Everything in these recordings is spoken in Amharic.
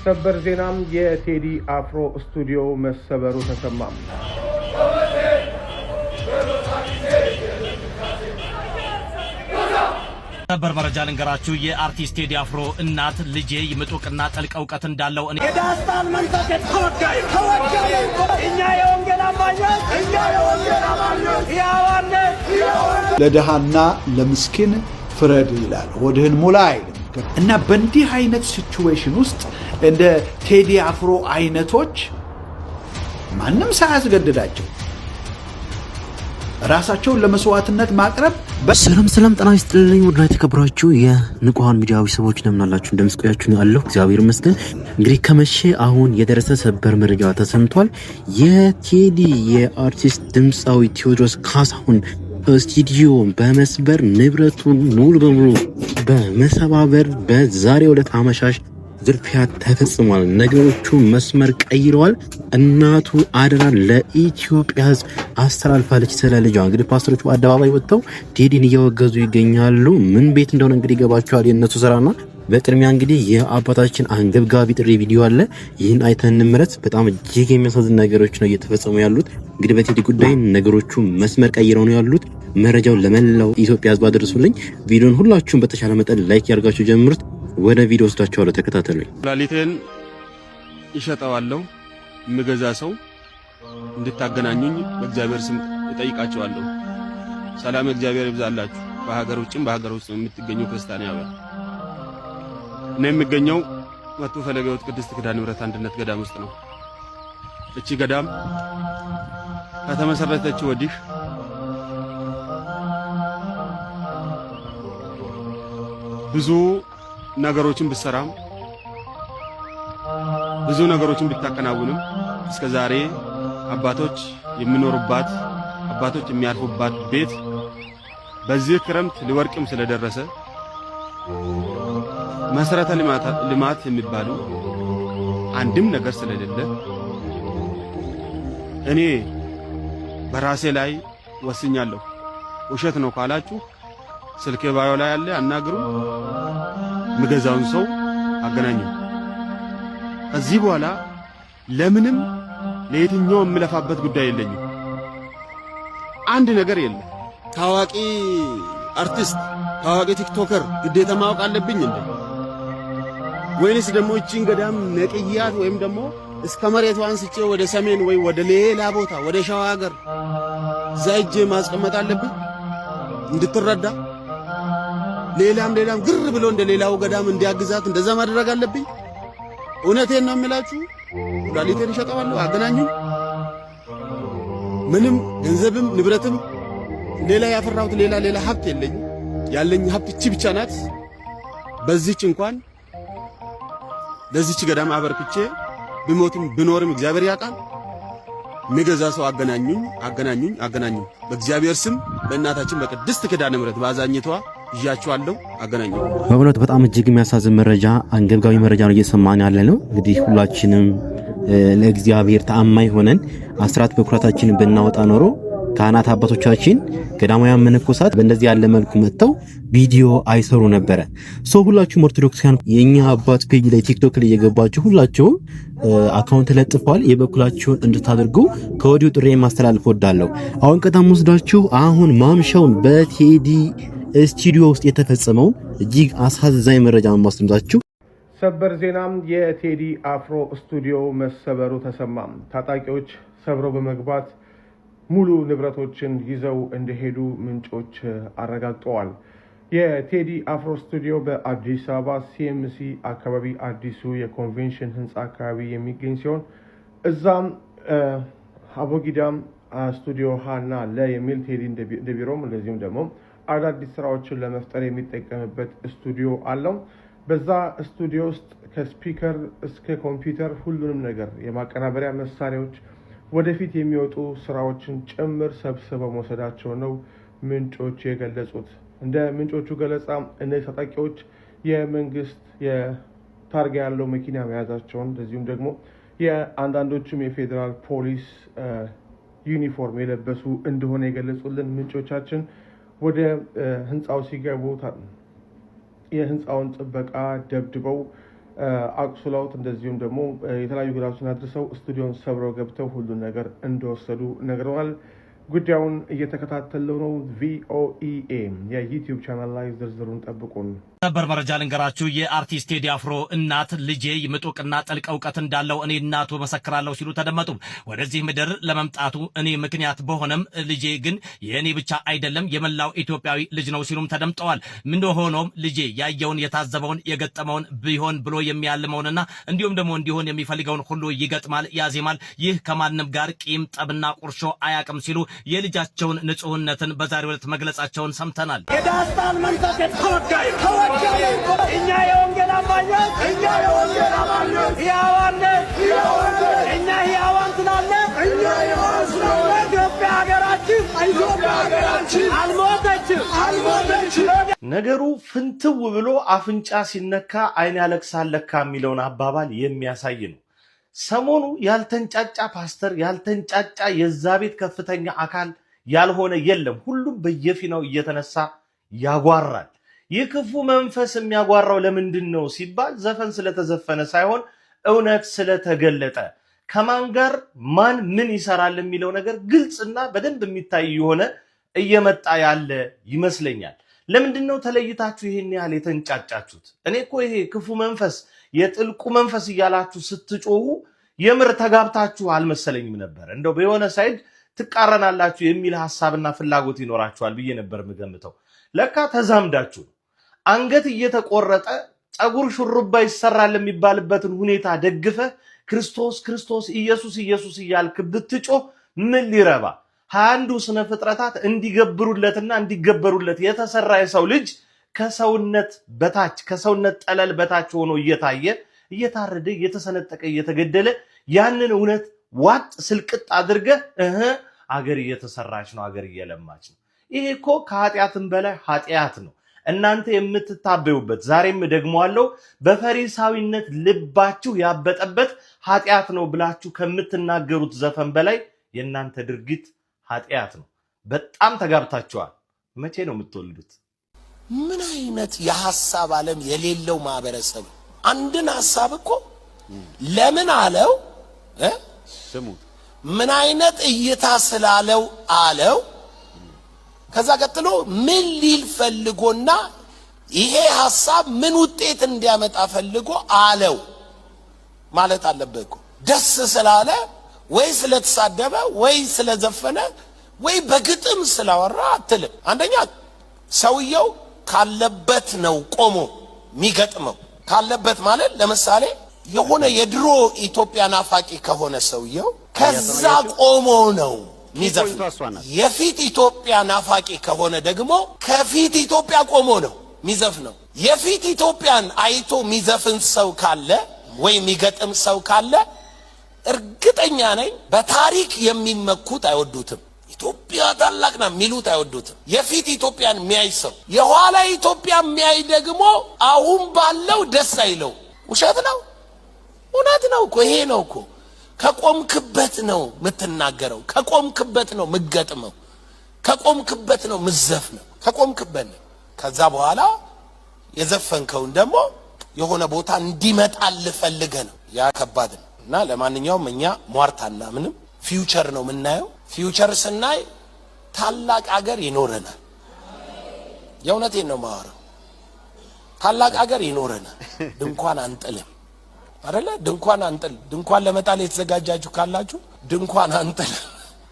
ሰበር ዜናም የቴዲ አፍሮ ስቱዲዮ መሰበሩ ተሰማ። ሰበር መረጃ ልንገራችሁ። የአርቲስት ቴዲ አፍሮ እናት ልጄ ይምጡቅና ጥልቅ ዕውቀት እንዳለው የዳስታን መንፈስ ተወጋይ እኛ የወንጌል አማኞች ያዋነ ለደሃና ለምስኪን ፍረድ ይላል፣ ሆድህን ሙላ አይልም። እና በእንዲህ አይነት ሲቹዌሽን ውስጥ እንደ ቴዲ አፍሮ አይነቶች ማንም ሳያስገድዳቸው ራሳቸውን ለመስዋዕትነት ማቅረብ ሰላም ጤና ይስጥልኝ። ወደ የተከበራችሁ የንቁሃን ሚዲያ ሰዎች እንደምን አላችሁ? እንደምስቆያችሁ አለሁ እግዚአብሔር ይመስገን። እንግዲህ ከመቼ አሁን የደረሰ ሰበር መረጃ ተሰምቷል። የቴዲ የአርቲስት ድምፃዊ ቴዎድሮስ ካሳሁን ስቱዲዮ በመስበር ንብረቱን ሙሉ በሙሉ በመሰባበር በዛሬው ዕለት አመሻሽ ዝርፊያ ተፈጽሟል። ነገሮቹ መስመር ቀይረዋል። እናቱ አደራ ለኢትዮጵያ ሕዝብ አስተላልፋለች ስለ ልጇ። እንግዲህ ፓስተሮቹ በአደባባይ ወጥተው ቴዲን እያወገዙ ይገኛሉ። ምን ቤት እንደሆነ እንግዲህ ገባችኋል የእነሱ ስራና በቅድሚያ እንግዲህ የአባታችን አንገብጋቢ ጥሪ ቪዲዮ አለ። ይህን አይተን እንመለስ። በጣም እጅግ የሚያሳዝን ነገሮች ነው እየተፈጸሙ ያሉት። እንግዲህ በቴዲ ጉዳይ ነገሮቹ መስመር ቀይረው ነው ያሉት። መረጃውን ለመላው ኢትዮጵያ ሕዝብ አድርሱልኝ። ቪዲዮን ሁላችሁም በተቻለ መጠን ላይክ ያርጋችሁ ጀምሩት። ወደ ቪዲዮ ወስዳችኋለሁ፣ ተከታተሉኝ። ላሊቴን ይሸጣዋለሁ ምገዛ ሰው እንድታገናኙኝ በእግዚአብሔር ስም እጠይቃችኋለሁ። ሰላም እግዚአብሔር ይብዛላችሁ። በሀገር ውጭም በሀገር ውስጥ የምትገኙ ክርስቲያናውያን እኔ የምገኘው መቱ ፈለገ ሕይወት ቅድስት ኪዳነ ምሕረት አንድነት ገዳም ውስጥ ነው። እቺ ገዳም ከተመሰረተች ወዲህ ብዙ ነገሮችን ብትሰራም ብዙ ነገሮችን ብታከናውንም እስከዛሬ አባቶች የሚኖሩባት አባቶች የሚያርፉባት ቤት በዚህ ክረምት ሊወርቅም ስለደረሰ መሰረተ ልማት የሚባሉ አንድም ነገር ስለሌለ እኔ በራሴ ላይ ወስኛለሁ። ውሸት ነው ካላችሁ ስልኬ ባዮ ላይ ያለ አናግሩ፣ ምገዛውን ሰው አገናኙ። ከዚህ በኋላ ለምንም ለየትኛው የምለፋበት ጉዳይ የለኝም። አንድ ነገር የለም። ታዋቂ አርቲስት ታዋቂ ቲክቶከር ግዴታ ማወቅ አለብኝ እንዴ? ወይንስ ደግሞ እቺን ገዳም ነቅያት ወይም ደግሞ እስከ መሬቱ አንስቼ ወደ ሰሜን ወይ ወደ ሌላ ቦታ ወደ ሸዋ ሀገር ዛይጄ ማስቀመጥ አለብኝ እንድትረዳ? ሌላም ግር ብሎ እንደ ሌላው ገዳም እንዲያግዛት እንደዛ ማድረግ አለብኝ? እውነቴን ነው የምላችሁ። ላሊቴን እሸጠዋለሁ፣ አገናኙኝ። ምንም ገንዘብም ንብረትም ሌላ ያፈራሁት ሌላ ሀብት የለኝም። ያለኝ ሀብት እቺ ብቻ ናት። በዚህች እንኳን ለዚህች ገዳም አበርክቼ ብሞትም ብኖርም እግዚአብሔር ያውቃል። የሚገዛ ሰው አገናኙኝ። በእግዚአብሔር ስም በእናታችን በቅድስት ኪዳነ ምሕረት ባዛኝቷ ይያችኋለሁ፣ አገናኙኝ። በእውነት በጣም እጅግ የሚያሳዝን መረጃ፣ አንገብጋቢ መረጃ ነው እየሰማን ያለ ነው። እንግዲህ ሁላችንም ለእግዚአብሔር ተአማኝ ሆነን አስራት በኩራታችንን ብናወጣ ኖሮ ካህናት አባቶቻችን ገዳማውያን መነኮሳት በእንደዚህ ያለ መልኩ መጥተው ቪዲዮ አይሰሩ ነበረ። ሁላችሁም ኦርቶዶክሳውያን የኛ አባት ፔጅ ላይ ቲክቶክ ላይ እየገባችሁ ሁላችሁም አካውንት ለጥፏል የበኩላችሁን እንድታደርጉ ከወዲሁ ጥሪ ማስተላለፍ ወዳለሁ። አሁን ቀጣም ወስዳችሁ አሁን ማምሻውን በቴዲ ስቱዲዮ ውስጥ የተፈጸመው እጅግ አሳዛኝ መረጃ ማስተምጣችሁ። ሰበር ዜናም የቴዲ አፍሮ ስቱዲዮ መሰበሩ ተሰማ። ታጣቂዎች ሰብረው በመግባት ሙሉ ንብረቶችን ይዘው እንደሄዱ ምንጮች አረጋግጠዋል። የቴዲ አፍሮ ስቱዲዮ በአዲስ አበባ ሲኤምሲ አካባቢ አዲሱ የኮንቬንሽን ህንፃ አካባቢ የሚገኝ ሲሆን እዛም አቦጊዳም ስቱዲዮ ሃና ለ የሚል ቴዲ እንደቢሮም እንደዚሁም ደግሞ አዳዲስ ስራዎችን ለመፍጠር የሚጠቀምበት ስቱዲዮ አለው። በዛ ስቱዲዮ ውስጥ ከስፒከር እስከ ኮምፒውተር ሁሉንም ነገር የማቀናበሪያ መሳሪያዎች ወደፊት የሚወጡ ስራዎችን ጭምር ሰብስበው መውሰዳቸው ነው ምንጮች የገለጹት። እንደ ምንጮቹ ገለጻ እነዚህ ታጣቂዎች የመንግስት የታርጋ ያለው መኪና መያዛቸውን እንደዚሁም ደግሞ የአንዳንዶቹም የፌዴራል ፖሊስ ዩኒፎርም የለበሱ እንደሆነ የገለጹልን ምንጮቻችን ወደ ህንፃው ሲገቡ የህንፃውን ጥበቃ ደብድበው አቁስለውት እንደዚሁም ደግሞ የተለያዩ ጉዳቶችን አድርሰው ስቱዲዮን ሰብረው ገብተው ሁሉን ነገር እንደወሰዱ ነግረዋል። ጉዳዩን እየተከታተለው ነው። ቪኦኤ የዩቲዩብ ቻናል ላይ ዝርዝሩን ጠብቁን። ሰበር መረጃ ልንገራችሁ። የአርቲስት ቴዲ አፍሮ እናት ልጄ ምጡቅና ጥልቅ እውቀት እንዳለው እኔ እናቱ መሰክራለሁ ሲሉ ተደመጡ። ወደዚህ ምድር ለመምጣቱ እኔ ምክንያት በሆነም ልጄ ግን የእኔ ብቻ አይደለም የመላው ኢትዮጵያዊ ልጅ ነው ሲሉም ተደምጠዋል። ምን ሆኖም ልጄ ያየውን የታዘበውን የገጠመውን ቢሆን ብሎ የሚያልመውንና እንዲሁም ደግሞ እንዲሆን የሚፈልገውን ሁሉ ይገጥማል፣ ያዜማል። ይህ ከማንም ጋር ቂም ጠብና ቁርሾ አያቅም ሲሉ የልጃቸውን ንጹህነትን በዛሬው ዕለት መግለጻቸውን ሰምተናል። የዳስታን መንፈስ የተወጋይ እኛ የወንጌል አማኞች ሕያዋን እኛ ሕያዋን ስላለን ኢትዮጵያ ሀገራችን አልሞተችም። ነገሩ ፍንትው ብሎ አፍንጫ ሲነካ አይን ያለቅሳል ለካ የሚለውን አባባል የሚያሳይ ነው። ሰሞኑ ያልተንጫጫ ፓስተር፣ ያልተንጫጫ የዛ ቤት ከፍተኛ አካል ያልሆነ የለም። ሁሉም በየፊናው እየተነሳ ያጓራል። ይህ ክፉ መንፈስ የሚያጓራው ለምንድን ነው ሲባል ዘፈን ስለተዘፈነ ሳይሆን እውነት ስለተገለጠ ከማን ጋር ማን ምን ይሰራል የሚለው ነገር ግልጽና በደንብ የሚታይ የሆነ እየመጣ ያለ ይመስለኛል። ለምንድን ነው ተለይታችሁ ይሄን ያህል የተንጫጫችሁት? እኔ እኮ ይሄ ክፉ መንፈስ የጥልቁ መንፈስ እያላችሁ ስትጮሁ የምር ተጋብታችሁ አልመሰለኝም ነበር። እንደው በየሆነ ሳይድ ትቃረናላችሁ የሚል ሐሳብና ፍላጎት ይኖራችኋል ብዬ ነበር የምገምተው። ለካ ተዛምዳችሁ አንገት እየተቆረጠ ጸጉር ሹሩባ ይሰራል የሚባልበትን ሁኔታ ደግፈ ክርስቶስ ክርስቶስ ኢየሱስ ኢየሱስ እያልክ ብትጮህ ምን ሊረባ? 21ዱ ስነ ፍጥረታት እንዲገብሩለትና እንዲገበሩለት የተሰራ የሰው ልጅ ከሰውነት በታች ከሰውነት ጠለል በታች ሆኖ እየታየ እየታረደ እየተሰነጠቀ እየተገደለ ያንን እውነት ዋጥ ስልቅጥ አድርገ አገር እየተሰራች ነው፣ አገር እየለማች ነው። ይሄ እኮ ከኃጢአትም በላይ ኃጢአት ነው። እናንተ የምትታበዩበት ዛሬም ደግሞአለሁ በፈሪሳዊነት ልባችሁ ያበጠበት ኃጢአት ነው ብላችሁ ከምትናገሩት ዘፈን በላይ የእናንተ ድርጊት ኃጢአት ነው። በጣም ተጋብታችኋል። መቼ ነው የምትወልዱት? ምን አይነት የሐሳብ ዓለም የሌለው ማህበረሰብ! አንድን ሐሳብ እኮ ለምን አለው ስሙ ምን አይነት እይታ ስላለው አለው። ከዛ ቀጥሎ ምን ሊል ፈልጎና ይሄ ሐሳብ ምን ውጤት እንዲያመጣ ፈልጎ አለው ማለት አለበት እኮ። ደስ ስላለ ወይ ስለተሳደበ ወይ ስለዘፈነ ወይ በግጥም ስላወራ አትልም። አንደኛ ሰውየው ካለበት ነው ቆሞ የሚገጥመው። ካለበት ማለት ለምሳሌ የሆነ የድሮ ኢትዮጵያ ናፋቂ ከሆነ ሰውየው ከዛ ቆሞ ነው ሚዘፍነው። የፊት ኢትዮጵያ ናፋቂ ከሆነ ደግሞ ከፊት ኢትዮጵያ ቆሞ ነው ሚዘፍነው። የፊት ኢትዮጵያን አይቶ ሚዘፍን ሰው ካለ ወይ የሚገጥም ሰው ካለ እርግጠኛ ነኝ በታሪክ የሚመኩት አይወዱትም። ኢትዮጵያ ታላቅ ነው የሚሉት አይወዱትም። የፊት ኢትዮጵያን የሚያይ ሰው የኋላ ኢትዮጵያ የሚያይ ደግሞ አሁን ባለው ደስ አይለው። ውሸት ነው እውነት ነው እኮ ይሄ ነው እኮ። ከቆምክበት ነው የምትናገረው፣ ከቆምክበት ነው የምትገጥመው፣ ከቆምክበት ነው የምትዘፍነው፣ ከቆምክበት ነው። ከዛ በኋላ የዘፈንከውን ደግሞ የሆነ ቦታ እንዲመጣል ፈልገህ ነው። ያ ከባድ ነው። እና ለማንኛውም እኛ ሟርታና ምንም ፊውቸር ነው የምናየው። ፊውቸር ስናይ ታላቅ አገር ይኖረናል። የእውነቴን ነው የማወራው። ታላቅ አገር ይኖረናል። ድንኳን አንጥልም አይደለ? ድንኳን አንጥል። ድንኳን ለመጣል የተዘጋጃችሁ ካላችሁ ድንኳን አንጥል።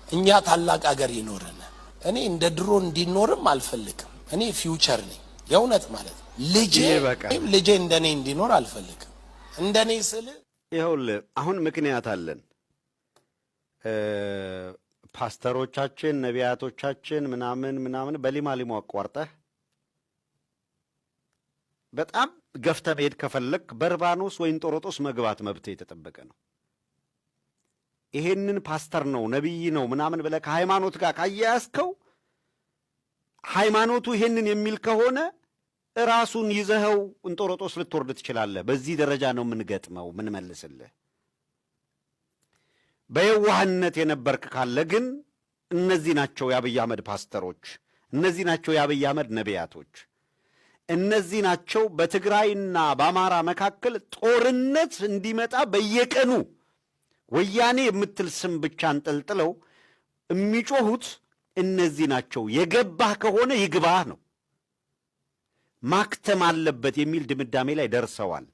እኛ ታላቅ አገር ይኖረናል። እኔ እንደ ድሮ እንዲኖርም አልፈልግም። እኔ ፊውቸር ነኝ የእውነት ማለት ነው። ልጄ እንደኔ እንዲኖር አልፈልግም። እንደኔ ስል ይኸውልህ አሁን ምክንያት አለን። ፓስተሮቻችን ነቢያቶቻችን ምናምን በሊማሊሞ አቋርጠህ በጣም ገፍተ መሄድ ከፈለክ በርባኖስ ወይን ጦሮጦስ መግባት መብት የተጠበቀ ነው። ይሄንን ፓስተር ነው ነቢይ ነው ምናምን ብለህ ከሃይማኖት ጋር ካያያዝከው ሃይማኖቱ ይሄንን የሚል ከሆነ ራሱን ይዘኸው እንጦሮጦስ ልትወርድ ትችላለህ። በዚህ ደረጃ ነው የምንገጥመው ምን መልስልህ። በየዋህነት የነበርክ ካለ ግን እነዚህ ናቸው የአብይ አህመድ ፓስተሮች፣ እነዚህ ናቸው የአብይ አህመድ ነቢያቶች። እነዚህ ናቸው በትግራይና በአማራ መካከል ጦርነት እንዲመጣ በየቀኑ ወያኔ የምትል ስም ብቻ አንጠልጥለው የሚጮሁት እነዚህ ናቸው። የገባህ ከሆነ ይግባህ ነው፣ ማክተም አለበት የሚል ድምዳሜ ላይ ደርሰዋል።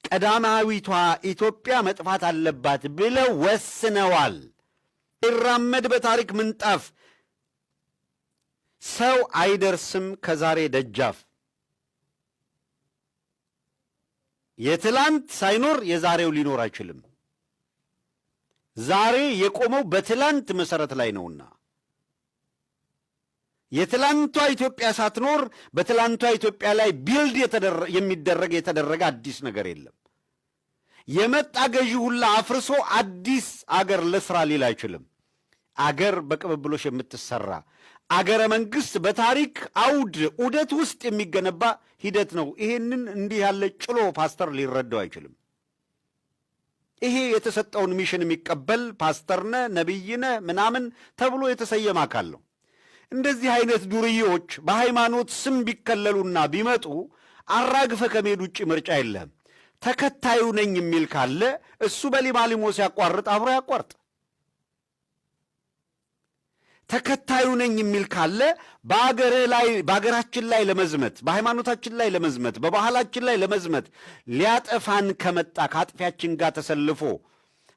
ቀዳማዊቷ ኢትዮጵያ መጥፋት አለባት ብለው ወስነዋል። ይራመድ በታሪክ ምንጣፍ ሰው አይደርስም ከዛሬ ደጃፍ። የትላንት ሳይኖር የዛሬው ሊኖር አይችልም። ዛሬ የቆመው በትላንት መሰረት ላይ ነውና የትላንቷ ኢትዮጵያ ሳትኖር በትላንቷ ኢትዮጵያ ላይ ቢልድ የተደረገ አዲስ ነገር የለም። የመጣ ገዢ ሁላ አፍርሶ አዲስ አገር ለስራ ሊል አይችልም። አገር በቅብብሎሽ የምትሰራ አገረ መንግስት በታሪክ አውድ ዑደት ውስጥ የሚገነባ ሂደት ነው። ይሄንን እንዲህ ያለ ጭሎ ፓስተር ሊረዳው አይችልም። ይሄ የተሰጠውን ሚሽን የሚቀበል ፓስተርነ ነብይነ ምናምን ተብሎ የተሰየመ አካል ነው። እንደዚህ አይነት ዱርዬዎች በሃይማኖት ስም ቢከለሉና ቢመጡ አራግፈ ከመሄድ ውጭ ምርጫ የለም። ተከታዩ ነኝ የሚል ካለ እሱ በሊማሊሞ ሲያቋርጥ አብሮ ያቋርጥ። ተከታዩ ነኝ የሚል ካለ በአገራችን ላይ ለመዝመት፣ በሃይማኖታችን ላይ ለመዝመት፣ በባህላችን ላይ ለመዝመት ሊያጠፋን ከመጣ ከአጥፊያችን ጋር ተሰልፎ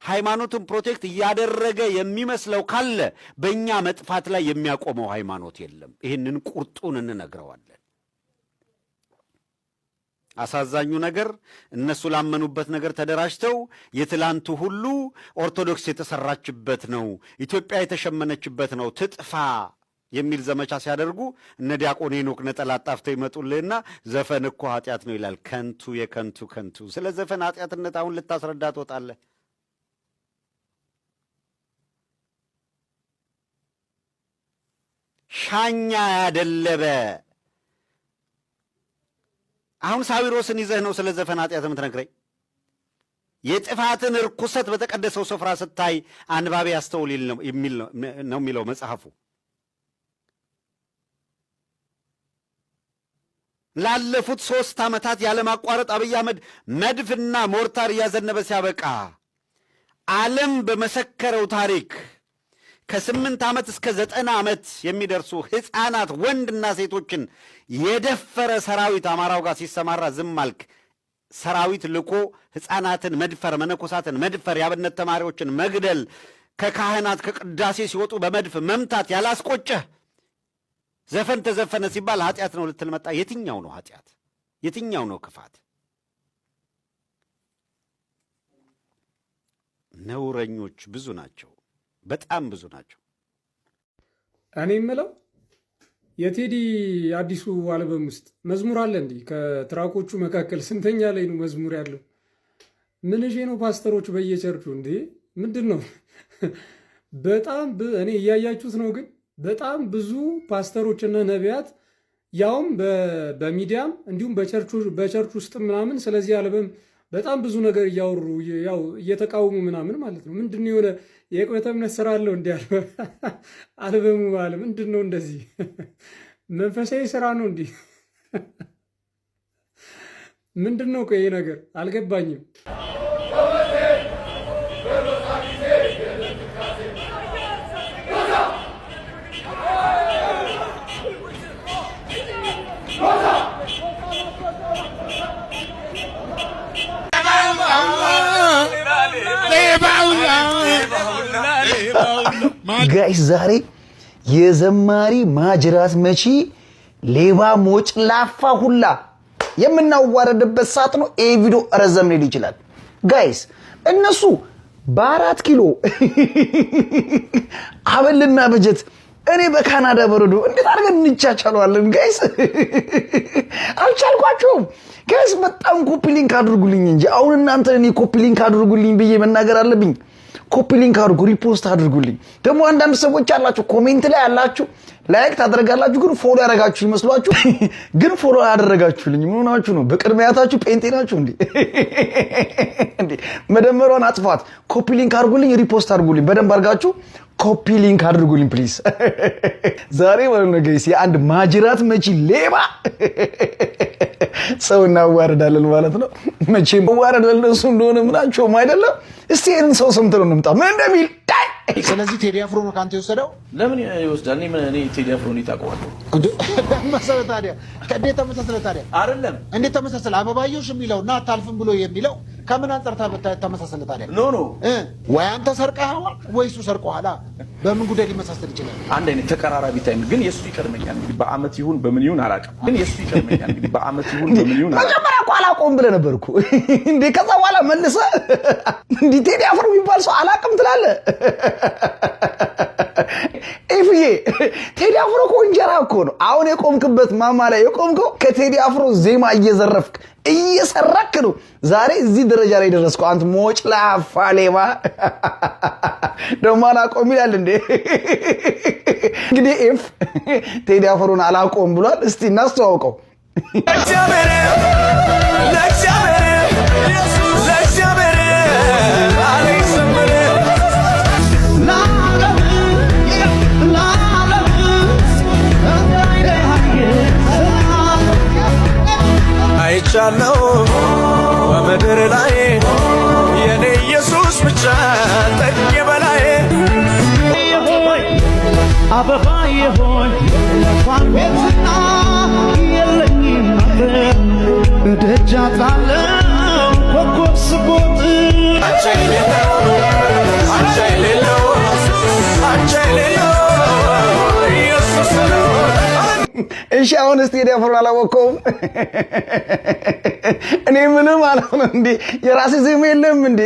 ሃይማኖትን ፕሮቴክት እያደረገ የሚመስለው ካለ በእኛ መጥፋት ላይ የሚያቆመው ሃይማኖት የለም። ይህንን ቁርጡን እንነግረዋለን። አሳዛኙ ነገር እነሱ ላመኑበት ነገር ተደራጅተው የትላንቱ ሁሉ ኦርቶዶክስ የተሰራችበት ነው፣ ኢትዮጵያ የተሸመነችበት ነው፣ ትጥፋ የሚል ዘመቻ ሲያደርጉ እነ ዲያቆን ሄኖክ ነጠላ አጣፍተው ይመጡልህና ዘፈን እኮ ኃጢአት ነው ይላል። ከንቱ የከንቱ ከንቱ። ስለ ዘፈን ኃጢአትነት አሁን ልታስረዳ ትወጣለህ? ሻኛ ያደለበ አሁን ሳዊሮስን ይዘህ ነው ስለ ዘፈን ኃጢአት የምትነግረኝ? የጥፋትን ርኩሰት በተቀደሰው ስፍራ ስታይ አንባቢ ያስተውል ነው የሚለው መጽሐፉ። ላለፉት 3 ዓመታት ያለማቋረጥ አብይ አህመድ መድፍና ሞርታር እያዘነበ ሲያበቃ ዓለም በመሰከረው ታሪክ ከ8 ዓመት እስከ 90 ዓመት የሚደርሱ ሕፃናት ወንድና ሴቶችን የደፈረ ሰራዊት አማራው ጋር ሲሰማራ ዝም አልክ። ሰራዊት ልኮ ሕፃናትን መድፈር፣ መነኮሳትን መድፈር፣ የአብነት ተማሪዎችን መግደል፣ ከካህናት ከቅዳሴ ሲወጡ በመድፍ መምታት ያላስቆጨህ ዘፈን ተዘፈነ ሲባል ኃጢአት ነው ልትል መጣ። የትኛው ነው ኃጢአት? የትኛው ነው ክፋት? ነውረኞች ብዙ ናቸው፣ በጣም ብዙ ናቸው። እኔ የምለው የቴዲ አዲሱ አልበም ውስጥ መዝሙር አለ እንዲህ ከትራኮቹ መካከል ስንተኛ ላይ ነው መዝሙር ያለው? ምን ነው ፓስተሮች በየቸርቹ እንዴ ምንድን ነው? በጣም እኔ እያያችሁት ነው። ግን በጣም ብዙ ፓስተሮችና ነቢያት ያውም በሚዲያም እንዲሁም በቸርች ውስጥ ምናምን ስለዚህ አልበም በጣም ብዙ ነገር እያወሩ ያው እየተቃወሙ ምናምን ማለት ነው። ምንድን ነው የሆነ የቅበተ እምነት ስራ አለው እንዲ አልበሙ ማለት ምንድን ነው? እንደዚህ መንፈሳዊ ስራ ነው እንዲህ ምንድን ነው? ይሄ ነገር አልገባኝም። ጋይስ ዛሬ የዘማሪ ማጅራት መቺ ሌባ ሞጭላፋ ሁላ የምናዋረድበት ሰዓት ነው። ይሄ ቪዲዮ ረዘም ሊል ይችላል። ጋይስ እነሱ በ4 ኪሎ አበልና በጀት እኔ በካናዳ በረዶ እንዴት አድርገን እንቻቻለዋለን? ጋይስ አልቻልኳቸውም። ጋይስ በጣም ኮፒ ሊንክ አድርጉልኝ እንጂ አሁን እናንተ እኔ ኮፒ ሊንክ አድርጉልኝ ብዬ መናገር አለብኝ? ኮፒ ሊንክ አድርጉ፣ ሪፖስት አድርጉልኝ። ደግሞ አንዳንድ ሰዎች አላችሁ ኮሜንት ላይ አላችሁ ላይክ ታደርጋላችሁ፣ ግን ፎሎ ያደረጋችሁ ይመስሏችሁ፣ ግን ፎሎ ያደረጋችሁልኝ ምን ሆናችሁ ነው? በቅድሚያታችሁ ጴንጤ ናችሁ እንዴ? እንዴ መደመሯን አጥፋት። ኮፒ ሊንክ አድርጉልኝ፣ ሪፖስት አድርጉልኝ። በደንብ አድርጋችሁ ኮፒ ሊንክ አድርጉልኝ ፕሊዝ። ዛሬ ማለት ነው ጋይስ የአንድ ማጅራት መቺ ሌባ ሰው እናዋርዳለን ማለት ነው። መቼም እናዋርዳለን እሱ እንደሆነ ምናቸውም አይደለም። እስቲ ይሄንን ሰው ሰምተን እንምጣ ምን እንደሚል። ስለዚህ ቴዲ አፍሮ ነው ካንተ የወሰደው? ለምን ይወስዳል? እኔ ቴዲ አፍሮ ነው ታውቀዋለሁ። መሰለ ታዲያ ከዴታ ተመሳሰለ ታዲያ አይደለም እንዴት ተመሳሰለ? አበባዮሽ የሚለውና አታልፍም ብሎ የሚለው ከምን አንፃር ተመሳሰለ ታዲያ? ኖ ወይ አንተ ሰርቀኸው ወይ እሱ ሰርቀዋላ። በምን ጉዳይ ሊመሳሰል ይችላል? አንድ አይነት ተቀራራቢ ታይም ግን የሱ ይቀርመኛል። እንግዲህ በአመት ይሁን በምን ይሁን አላውቅም፣ ግን የሱ ይቀርመኛል። እንግዲህ በአመት ይሁን በምን ይሁን አላውቅም። መጀመሪያ እኮ አላውቀውም ብለህ ነበርኩ እንዴ? ከዛ በኋላ መልሰህ እንዴ ቴዲ አፍሮ የሚባል ሰው አላውቅም ትላለህ? ኤፍዬ ቴዲ አፍሮ እኮ እንጀራ እኮ ነው። አሁን የቆምክበት ማማ ላይ የቆምከው ከቴዲ አፍሮ ዜማ እየዘረፍክ እየሰራክ ነው ዛሬ እዚህ ደረጃ ላይ ደረስኩ። አንተ ሞጭ ላፋ ሌባ ደሞ አላቆም ይላል እንዴ? እንግዲህ ኤፍ ቴዲ አፍሮን አላቆም ብሏል። እስቲ እናስተዋውቀው። አይቻለው በምድር ላይ የኔ ኢየሱስ ብቻ ጠቅ በላይ አበባዬ ሆይ ፋንቤትና የለኝም ደጃ ጣለው ኮኮብ ስቦጥ አንቺ የሌለው ኢየሱስ ነው። እሺ አሁን ቴዲ አፍሮ አላወቀውም። እኔ ምንም አላውቅም እንዴ? የራሴ ዜማ የለም እንዴ?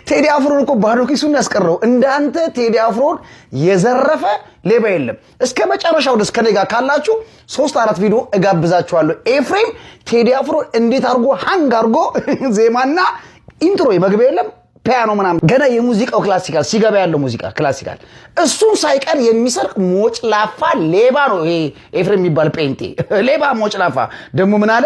ቴዲ አፍሮን እኮ ባዶ ኪሱን ያስቀረው እንዳንተ ቴዲ አፍሮን የዘረፈ ሌባ የለም። እስከ መጨረሻው ድረስ ከኔ ጋር ካላችሁ 3-4 ቪዲዮ እጋብዛችኋለሁ። ኤፍሬም ቴዲ አፍሮ እንዴት አርጎ ሃንግ አርጎ ዜማና ኢንትሮ መግቢያ የለም ፒያኖ ምናምን ገና የሙዚቃው ክላሲካል ሲገባ ያለው ሙዚቃ ክላሲካል እሱን ሳይቀር የሚሰርቅ ሞጭ ላፋ ሌባ ነው ይሄ ኤፍሬም የሚባል ጴንጤ ሌባ ሞጭ ላፋ። ደግሞ ምን አለ?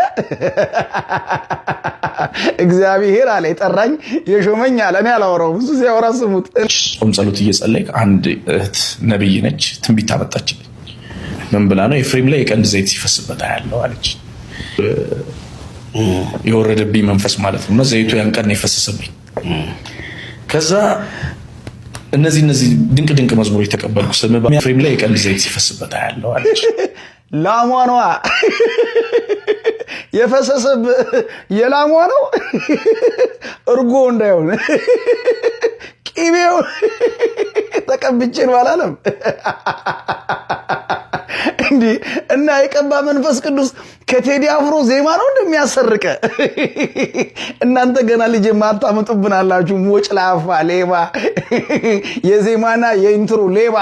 እግዚአብሔር አለ የጠራኝ የሾመኝ አለ። እኔ አላወራውም እሱ ሲያወራ ስሙት። ጾም ጸሎት እየጸለይክ አንድ እህት ነብይ ነች ትንቢት አመጣችልኝ። ምን ብላ ነው? ኤፍሬም ላይ የቀንድ ዘይት ሲፈስበት ያለው አለች። የወረደብኝ መንፈስ ማለት ነው። ዘይቱ ያን ቀን የፈሰሰብኝ። ከዛ እነዚህ ድንቅ መዝሙር የተቀበልኩ ስም ኤፍሬም ላይ የቀንድ ዘይት ሲፈስበት ያለው አለች። ላሟኗ የፈሰሰብ የላሟ ነው እርጎ እንዳይሆን ቂቤው ተቀብጬን ባላለም እንዴ? እና የቀባ መንፈስ ቅዱስ ከቴዲ አፍሮ ዜማ ነው እንደሚያሰርቀ እናንተ ገና ልጅ ማታመጡብናላችሁ። ሞጭ ላፋ ሌባ የዜማና የኢንትሮ ሌባ።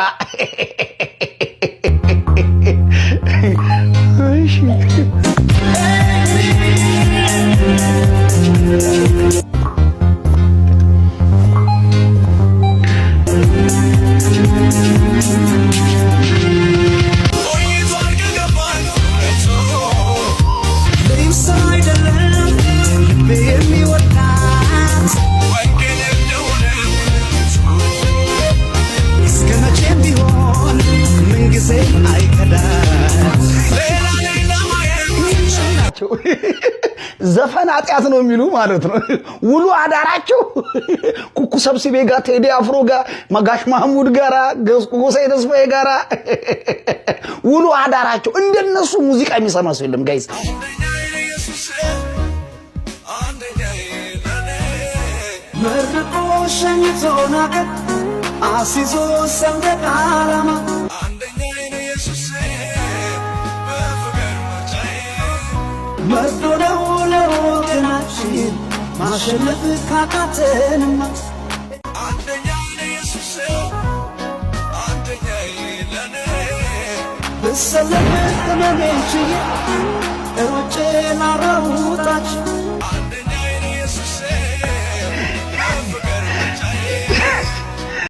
ዘፈን ኃጢአት ነው የሚሉ ማለት ነው። ውሉ አዳራቸው ኩኩ ሰብስቤ ጋር ቴዲ አፍሮ ጋር መጋሽ ማህሙድ ጋራ ጎሳዬ ተስፋዬ ጋራ ውሉ አዳራቸው። እንደነሱ ሙዚቃ የሚሰማ ሰው የለም ጋይስ። መርቆ ሸኝቶና ቀን አሲዞ ሰንደቅ ዓላማ መርዶ ነው ለወገናችን ማሸነፍ ካቃተንማ አንደኛዬ ኢየሱስ አንደኛዬ ለኔ ብሰለፍ ህመሜን ችዬ